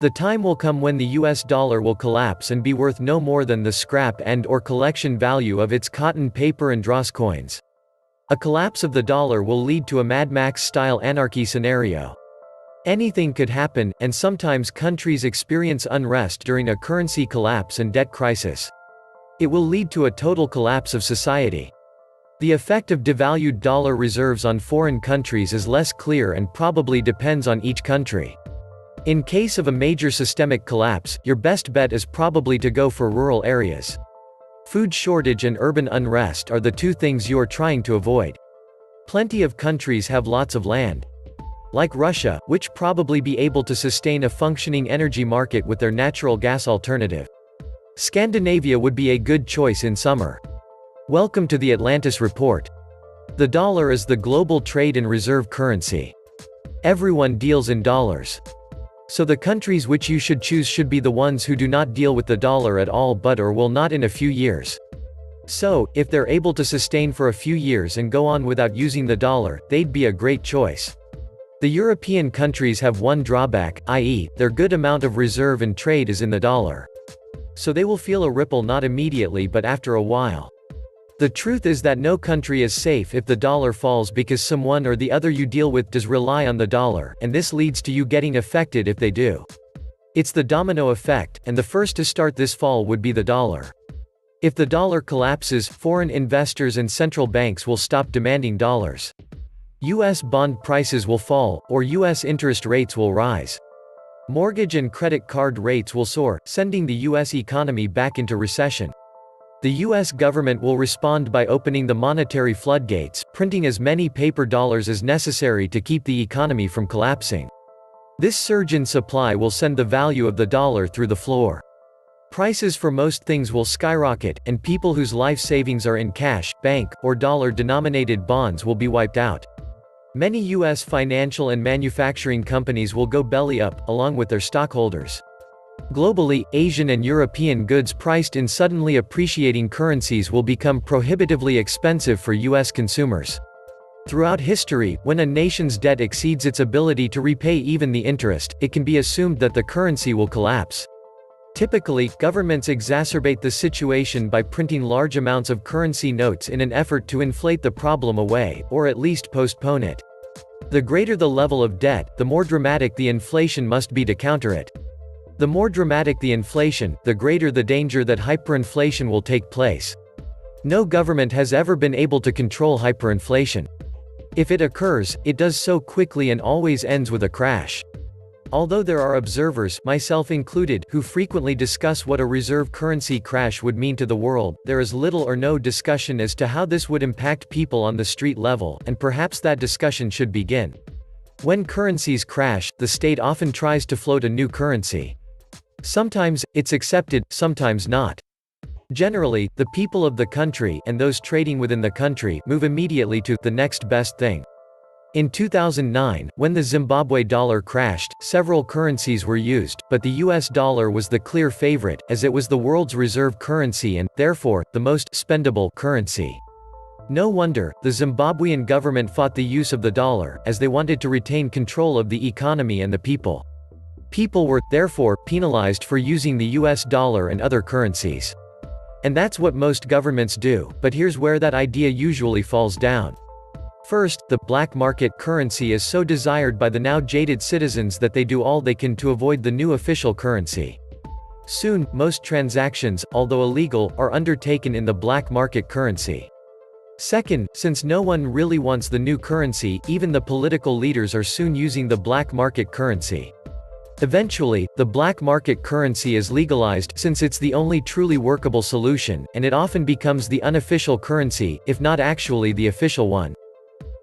The time will come when the US dollar will collapse and be worth no more than the scrap and/or collection value of its cotton, paper and dross coins. A collapse of the dollar will lead to a Mad Max-style anarchy scenario. Anything could happen, and sometimes countries experience unrest during a currency collapse and debt crisis. It will lead to a total collapse of society. The effect of devalued dollar reserves on foreign countries is less clear and probably depends on each country. In case of a major systemic collapse, your best bet is probably to go for rural areas. Food shortage and urban unrest are the two things you are trying to avoid. Plenty of countries have lots of land. Like Russia, which probably be able to sustain a functioning energy market with their natural gas alternative. Scandinavia would be a good choice in summer. Welcome to the Atlantis Report. The dollar is the global trade and reserve currency. Everyone deals in dollars. So the countries which you should choose should be the ones who do not deal with the dollar at all but or will not in a few years. So, if they're able to sustain for a few years and go on without using the dollar, they'd be a great choice. The European countries have one drawback, i.e., their good amount of reserve and trade is in the dollar. So they will feel a ripple not immediately but after a while. The truth is that no country is safe if the dollar falls because someone or the other you deal with does rely on the dollar, and this leads to you getting affected if they do. It's the domino effect, and the first to start this fall would be the dollar. If the dollar collapses, foreign investors and central banks will stop demanding dollars. US bond prices will fall, or US interest rates will rise. Mortgage and credit card rates will soar, sending the US economy back into recession. The US government will respond by opening the monetary floodgates, printing as many paper dollars as necessary to keep the economy from collapsing. This surge in supply will send the value of the dollar through the floor. Prices for most things will skyrocket, and people whose life savings are in cash, bank, or dollar-denominated bonds will be wiped out. Many US financial and manufacturing companies will go belly up, along with their stockholders. Globally, Asian and European goods priced in suddenly appreciating currencies will become prohibitively expensive for US consumers. Throughout history, when a nation's debt exceeds its ability to repay even the interest, it can be assumed that the currency will collapse. Typically, governments exacerbate the situation by printing large amounts of currency notes in an effort to inflate the problem away, or at least postpone it. The greater the level of debt, the more dramatic the inflation must be to counter it. The more dramatic the inflation, the greater the danger that hyperinflation will take place. No government has ever been able to control hyperinflation. If it occurs, it does so quickly and always ends with a crash. Although there are observers, myself included, who frequently discuss what a reserve currency crash would mean to the world, there is little or no discussion as to how this would impact people on the street level, and perhaps that discussion should begin. When currencies crash, the state often tries to float a new currency. Sometimes, it's accepted, sometimes not. Generally, the people of the country, and those trading within the country, move immediately to the next best thing. In 2009, when the Zimbabwe dollar crashed, several currencies were used, but the US dollar was the clear favorite, as it was the world's reserve currency and, therefore, the most spendable currency. No wonder, the Zimbabwean government fought the use of the dollar, as they wanted to retain control of the economy and the people. People were, therefore, penalized for using the US dollar and other currencies. And that's what most governments do, but here's where that idea usually falls down. First, the black market currency is so desired by the now jaded citizens that they do all they can to avoid the new official currency. Soon, most transactions, although illegal, are undertaken in the black market currency. Second, since no one really wants the new currency, even the political leaders are soon using the black market currency. Eventually, the black market currency is legalized since it's the only truly workable solution, and it often becomes the unofficial currency, if not actually the official one.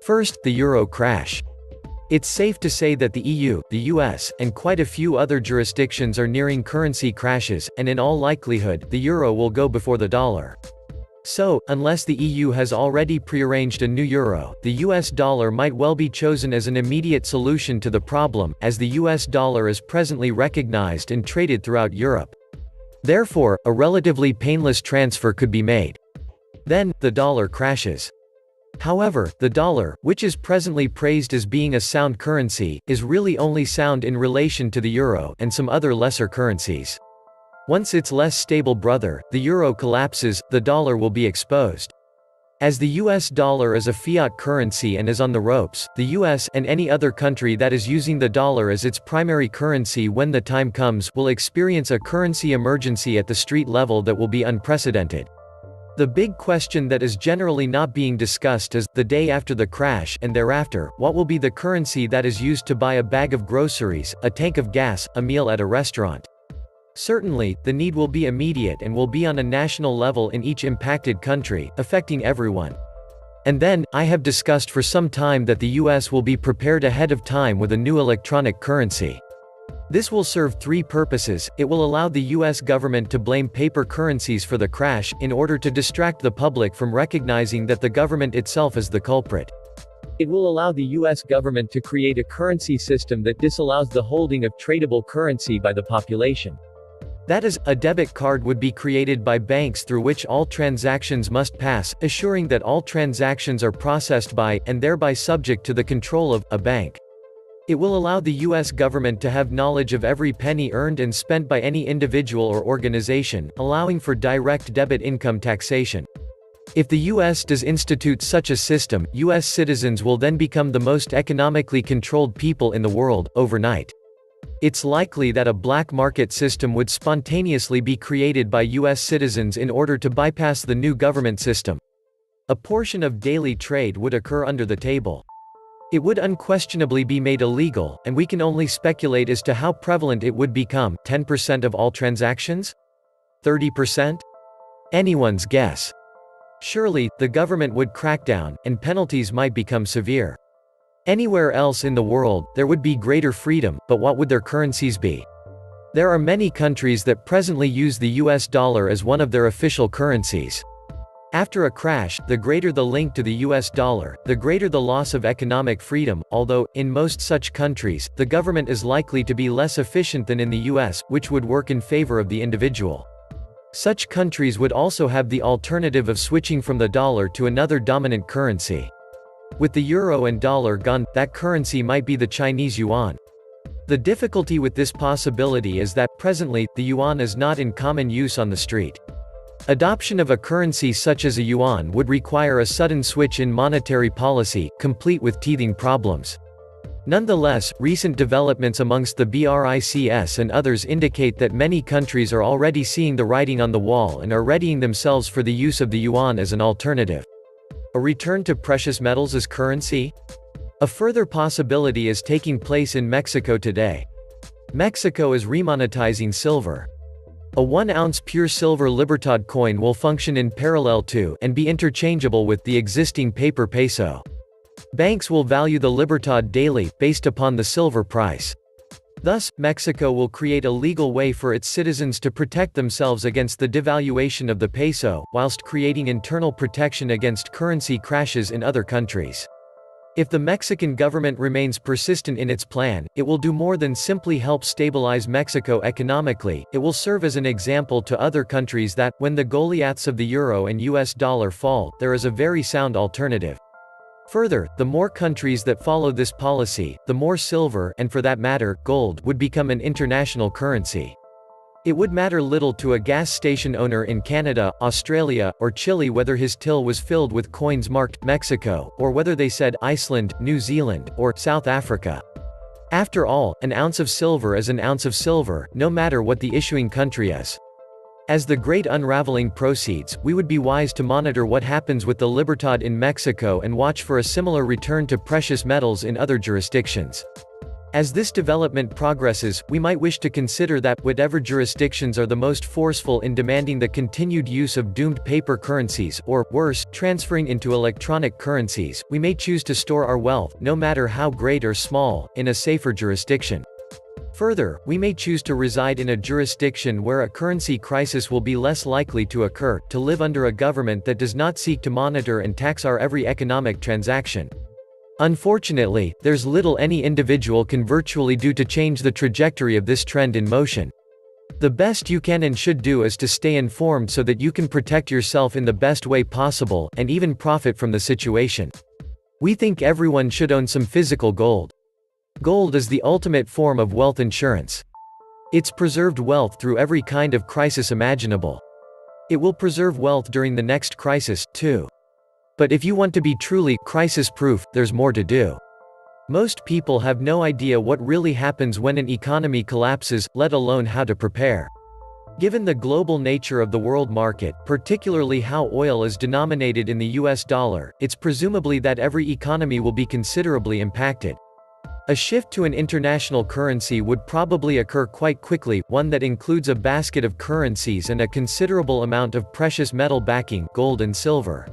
First, the euro crash. It's safe to say that the EU, the US, and quite a few other jurisdictions are nearing currency crashes, and in all likelihood, the euro will go before the dollar. So, unless the EU has already prearranged a new euro, the US dollar might well be chosen as an immediate solution to the problem, as the US dollar is presently recognized and traded throughout Europe. Therefore, a relatively painless transfer could be made. Then, the dollar crashes. However, the dollar, which is presently praised as being a sound currency, is really only sound in relation to the euro and some other lesser currencies. Once its less stable brother, the euro collapses, the dollar will be exposed. As the US dollar is a fiat currency and is on the ropes, the US and any other country that is using the dollar as its primary currency when the time comes will experience a currency emergency at the street level that will be unprecedented. The big question that is generally not being discussed is, the day after the crash and thereafter, what will be the currency that is used to buy a bag of groceries, a tank of gas, a meal at a restaurant? Certainly, the need will be immediate and will be on a national level in each impacted country, affecting everyone. And then, I have discussed for some time that the US will be prepared ahead of time with a new electronic currency. This will serve three purposes. It will allow the US government to blame paper currencies for the crash, in order to distract the public from recognizing that the government itself is the culprit. It will allow the US government to create a currency system that disallows the holding of tradable currency by the population. That is, a debit card would be created by banks through which all transactions must pass, assuring that all transactions are processed by, and thereby subject to the control of, a bank. It will allow the US government to have knowledge of every penny earned and spent by any individual or organization, allowing for direct debit income taxation. If the US does institute such a system, US citizens will then become the most economically controlled people in the world, overnight. It's likely that a black market system would spontaneously be created by US citizens in order to bypass the new government system. A portion of daily trade would occur under the table. It would unquestionably be made illegal, and we can only speculate as to how prevalent it would become. 10% of all transactions? 30%? Anyone's guess. Surely, the government would crack down, and penalties might become severe. Anywhere else in the world, there would be greater freedom, but what would their currencies be? There are many countries that presently use the US dollar as one of their official currencies. After a crash, the greater the link to the US dollar, the greater the loss of economic freedom, although, in most such countries, the government is likely to be less efficient than in the US, which would work in favor of the individual. Such countries would also have the alternative of switching from the dollar to another dominant currency. With the euro and dollar gone, that currency might be the Chinese yuan. The difficulty with this possibility is that, presently, the yuan is not in common use on the street. Adoption of a currency such as a yuan would require a sudden switch in monetary policy, complete with teething problems. Nonetheless, recent developments amongst the BRICS and others indicate that many countries are already seeing the writing on the wall and are readying themselves for the use of the yuan as an alternative. A return to precious metals as currency? A further possibility is taking place in Mexico today. Mexico is remonetizing silver. A 1-ounce pure silver Libertad coin will function in parallel to, and be interchangeable with, the existing paper peso. Banks will value the Libertad daily, based upon the silver price. Thus, Mexico will create a legal way for its citizens to protect themselves against the devaluation of the peso, whilst creating internal protection against currency crashes in other countries. If the Mexican government remains persistent in its plan, it will do more than simply help stabilize Mexico economically. It will serve as an example to other countries that, when the Goliaths of the euro and US dollar fall, there is a very sound alternative. Further, the more countries that follow this policy, the more silver, and for that matter, gold, would become an international currency. It would matter little to a gas station owner in Canada, Australia, or Chile whether his till was filled with coins marked Mexico, or whether they said Iceland, New Zealand, or South Africa. After all, an ounce of silver is an ounce of silver, no matter what the issuing country is. As the great unraveling proceeds, we would be wise to monitor what happens with the Libertad in Mexico and watch for a similar return to precious metals in other jurisdictions. As this development progresses, we might wish to consider that, whatever jurisdictions are the most forceful in demanding the continued use of doomed paper currencies, or, worse, transferring into electronic currencies, we may choose to store our wealth, no matter how great or small, in a safer jurisdiction. Further, we may choose to reside in a jurisdiction where a currency crisis will be less likely to occur, to live under a government that does not seek to monitor and tax our every economic transaction. Unfortunately, there's little any individual can virtually do to change the trajectory of this trend in motion. The best you can and should do is to stay informed so that you can protect yourself in the best way possible, and even profit from the situation. We think everyone should own some physical gold. Gold is the ultimate form of wealth insurance. It's preserved wealth through every kind of crisis imaginable. It will preserve wealth during the next crisis, too. But if you want to be truly crisis-proof, there's more to do. Most people have no idea what really happens when an economy collapses, let alone how to prepare. Given the global nature of the world market, particularly how oil is denominated in the US dollar, it's presumably that every economy will be considerably impacted. A shift to an international currency would probably occur quite quickly, one that includes a basket of currencies and a considerable amount of precious metal backing, gold and silver.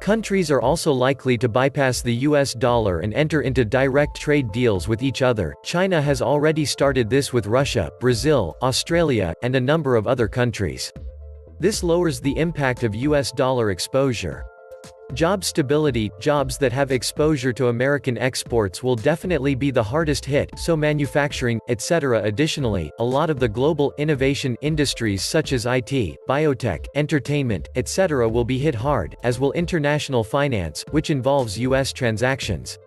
Countries are also likely to bypass the US dollar and enter into direct trade deals with each other. China has already started this with Russia, Brazil, Australia, and a number of other countries. This lowers the impact of US dollar exposure. Job stability. Jobs that have exposure to American exports will definitely be the hardest hit, so manufacturing, etc. Additionally, a lot of the global innovation industries such as IT, biotech, entertainment, etc. will be hit hard, as will international finance, which involves US transactions.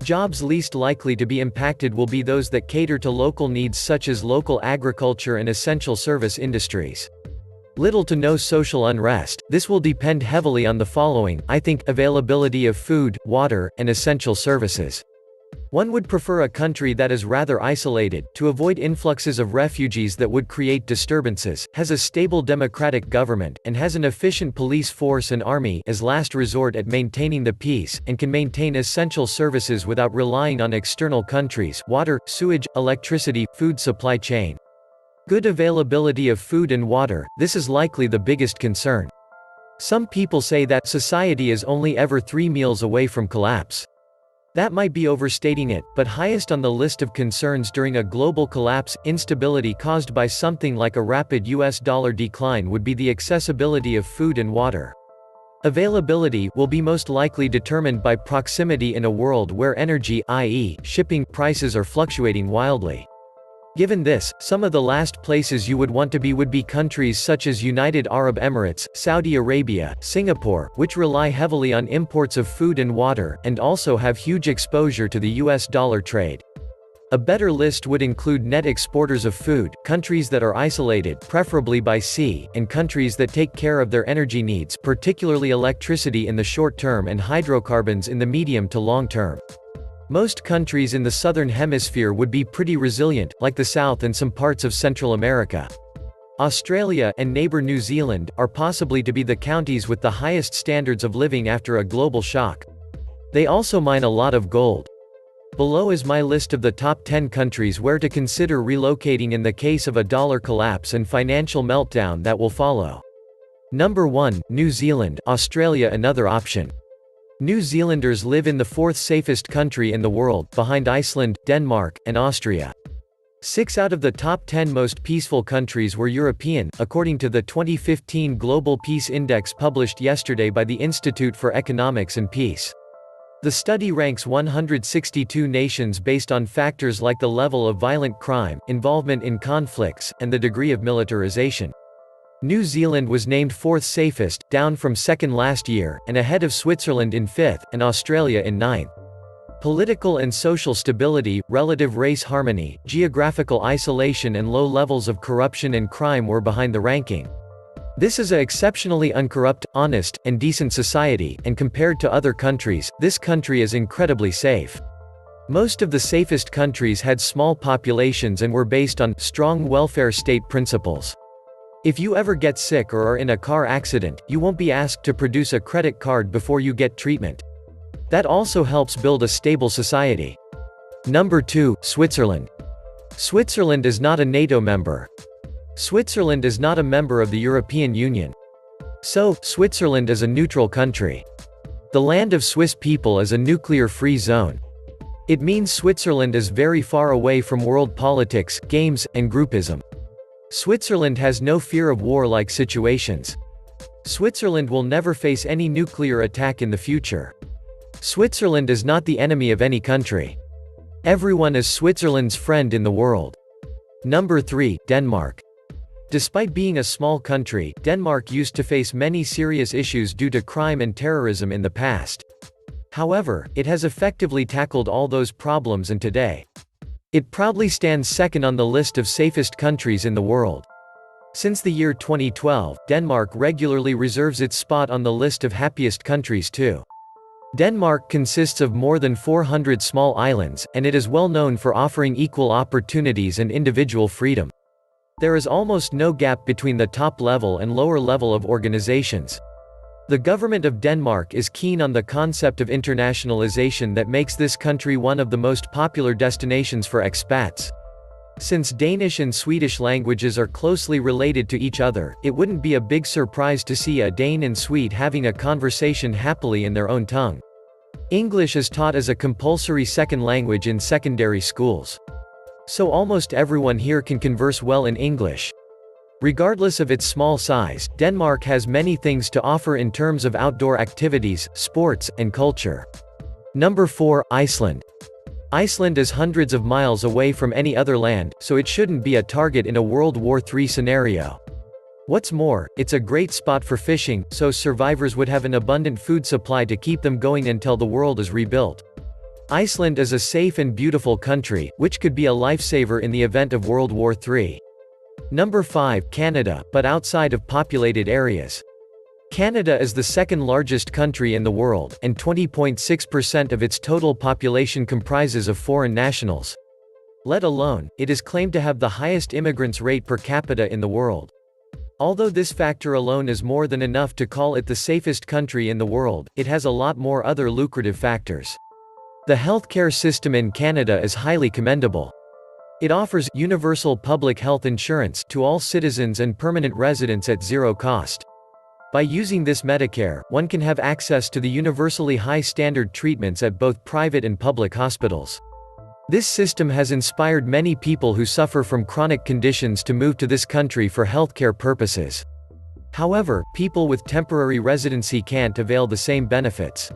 Jobs least likely to be impacted will be those that cater to local needs such as local agriculture and essential service industries. Little to no social unrest. This will depend heavily on the following, I think: availability of food, water, and essential services. One would prefer a country that is rather isolated, to avoid influxes of refugees that would create disturbances, has a stable democratic government, and has an efficient police force and army as last resort at maintaining the peace, and can maintain essential services without relying on external countries: water, sewage, electricity, food supply chain. Good availability of food and water, this is likely the biggest concern. Some people say that society is only ever 3 meals away from collapse. That might be overstating it, but highest on the list of concerns during a global collapse, instability caused by something like a rapid US dollar decline would be the accessibility of food and water. Availability will be most likely determined by proximity in a world where energy, i.e., shipping, prices are fluctuating wildly. Given this, some of the last places you would want to be would be countries such as United Arab Emirates, Saudi Arabia, Singapore, which rely heavily on imports of food and water, and also have huge exposure to the US dollar trade. A better list would include net exporters of food, countries that are isolated, preferably by sea, and countries that take care of their energy needs, particularly electricity in the short term and hydrocarbons in the medium to long term. Most countries in the southern hemisphere would be pretty resilient, like the South and some parts of Central America. Australia, and neighbor New Zealand, are possibly to be the countries with the highest standards of living after a global shock. They also mine a lot of gold. Below is my list of the top 10 countries where to consider relocating in the case of a dollar collapse and financial meltdown that will follow. Number 1, New Zealand. Australia another option. New Zealanders live in the 4th safest country in the world, behind Iceland, Denmark, and Austria. 6 out of the top 10 most peaceful countries were European, according to the 2015 Global Peace Index published yesterday by the Institute for Economics and Peace. The study ranks 162 nations based on factors like the level of violent crime, involvement in conflicts, and the degree of militarization. New Zealand was named 4th safest, down from 2nd last year, and ahead of Switzerland in 5th, and Australia in 9th. Political and social stability, relative race harmony, geographical isolation and low levels of corruption and crime were behind the ranking. This is an exceptionally uncorrupt, honest, and decent society, and compared to other countries, this country is incredibly safe. Most of the safest countries had small populations and were based on strong welfare state principles. If you ever get sick or are in a car accident, you won't be asked to produce a credit card before you get treatment. That also helps build a stable society. Number 2, Switzerland. Switzerland is not a NATO member. Switzerland is not a member of the European Union. So, Switzerland is a neutral country. The land of Swiss people is a nuclear-free zone. It means Switzerland is very far away from world politics, games, and groupism. Switzerland has no fear of war-like situations. Switzerland will never face any nuclear attack in the future. Switzerland is not the enemy of any country. Everyone is Switzerland's friend in the world. Number 3, Denmark. Despite being a small country, Denmark used to face many serious issues due to crime and terrorism in the past. However, it has effectively tackled all those problems, and today, it proudly stands second on the list of safest countries in the world. Since the year 2012, Denmark regularly reserves its spot on the list of happiest countries too. Denmark consists of more than 400 small islands, and it is well known for offering equal opportunities and individual freedom. There is almost no gap between the top level and lower level of organizations. The government of Denmark is keen on the concept of internationalization that makes this country one of the most popular destinations for expats. Since Danish and Swedish languages are closely related to each other, it wouldn't be a big surprise to see a Dane and Swede having a conversation happily in their own tongue. English is taught as a compulsory second language in secondary schools. So almost everyone here can converse well in English. Regardless of its small size, Denmark has many things to offer in terms of outdoor activities, sports, and culture. Number 4, Iceland. Iceland is hundreds of miles away from any other land, so it shouldn't be a target in a World War III scenario. What's more, it's a great spot for fishing, so survivors would have an abundant food supply to keep them going until the world is rebuilt. Iceland is a safe and beautiful country, which could be a lifesaver in the event of World War III. Number 5, Canada, but outside of populated areas. Canada is the second largest country in the world, and 20.6% of its total population comprises of foreign nationals. Let alone, it is claimed to have the highest immigrants rate per capita in the world. Although this factor alone is more than enough to call it the safest country in the world, it has a lot more other lucrative factors. The healthcare system in Canada is highly commendable. It offers universal public health insurance to all citizens and permanent residents at zero cost. By using this Medicare, one can have access to the universally high standard treatments at both private and public hospitals. This system has inspired many people who suffer from chronic conditions to move to this country for healthcare purposes. However, people with temporary residency can't avail the same benefits.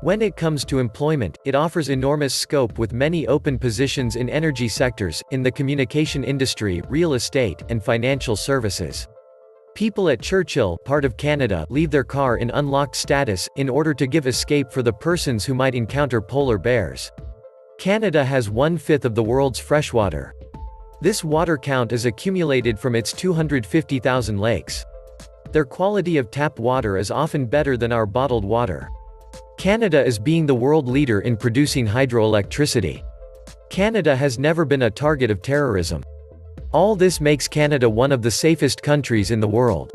When it comes to employment, it offers enormous scope with many open positions in energy sectors, in the communication industry, real estate, and financial services. People at Churchill, part of Canada, leave their car in unlocked status, in order to give escape for the persons who might encounter polar bears. Canada has 1/5 of the world's freshwater. This water count is accumulated from its 250,000 lakes. Their quality of tap water is often better than our bottled water. Canada is being the world leader in producing hydroelectricity. Canada has never been a target of terrorism. All this makes Canada one of the safest countries in the world.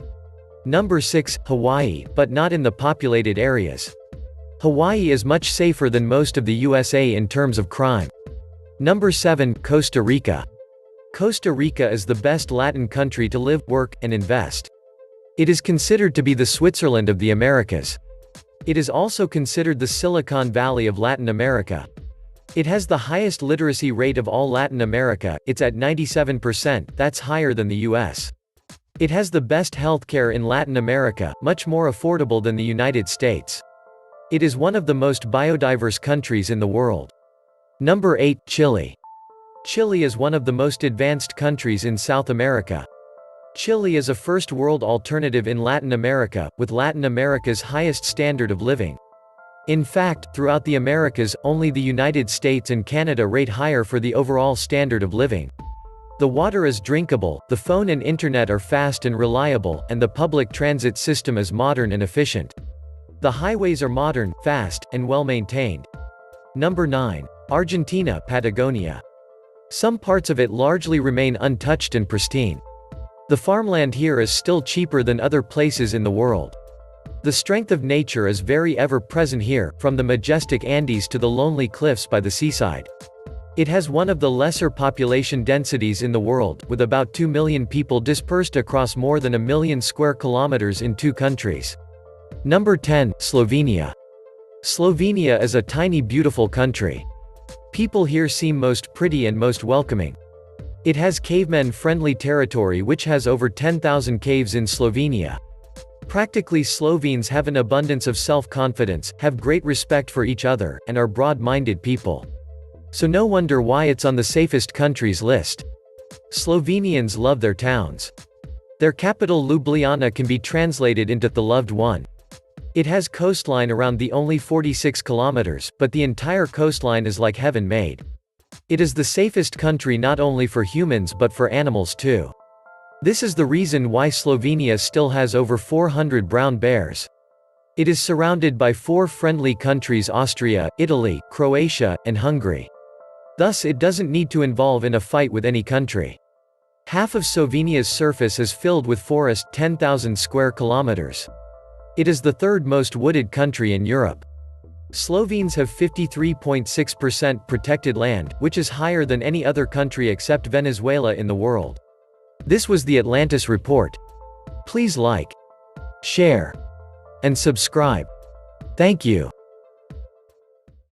Number 6, Hawaii, but not in the populated areas. Hawaii is much safer than most of the USA in terms of crime. Number 7, Costa Rica. Costa Rica is the best Latin country to live, work, and invest. It is considered to be the Switzerland of the Americas. It is also considered the Silicon Valley of Latin America. It has the highest literacy rate of all Latin America, it's at 97%, that's higher than the US. It has the best healthcare in Latin America, much more affordable than the United States. It is one of the most biodiverse countries in the world. Number 8, Chile. Chile is one of the most advanced countries in South America. Chile is a first world alternative in Latin America, with Latin America's highest standard of living. In fact, throughout the Americas, only the United States and Canada rate higher for the overall standard of living. The water is drinkable, the phone and internet are fast and reliable, and the public transit system is modern and efficient. The highways are modern, fast, and well maintained. Number 9. Argentina, Patagonia. Some parts of it largely remain untouched and pristine. The farmland here is still cheaper than other places in the world. The strength of nature is very ever-present here, from the majestic Andes to the lonely cliffs by the seaside. It has one of the lesser population densities in the world, with about 2 million people dispersed across more than 1 million square kilometers in 2 countries. Number 10, Slovenia. Slovenia is a tiny beautiful country. People here seem most pretty and most welcoming. It has cavemen-friendly territory which has over 10,000 caves in Slovenia. Practically Slovenes have an abundance of self-confidence, have great respect for each other, and are broad-minded people. So no wonder why it's on the safest countries list. Slovenians love their towns. Their capital Ljubljana can be translated into the loved one. It has coastline around the only 46 kilometers, but the entire coastline is like heaven made. It is the safest country not only for humans but for animals too. This is the reason why Slovenia still has over 400 brown bears. It is surrounded by 4 friendly countries: Austria, Italy, Croatia, and Hungary. Thus it doesn't need to involve in a fight with any country. Half of Slovenia's surface is filled with forest, 10,000 square kilometers. It is the third most wooded country in Europe. Slovenes have 53.6% protected land, which is higher than any other country except Venezuela in the world. This was the Atlantis Report. Please like, share, and subscribe. Thank you.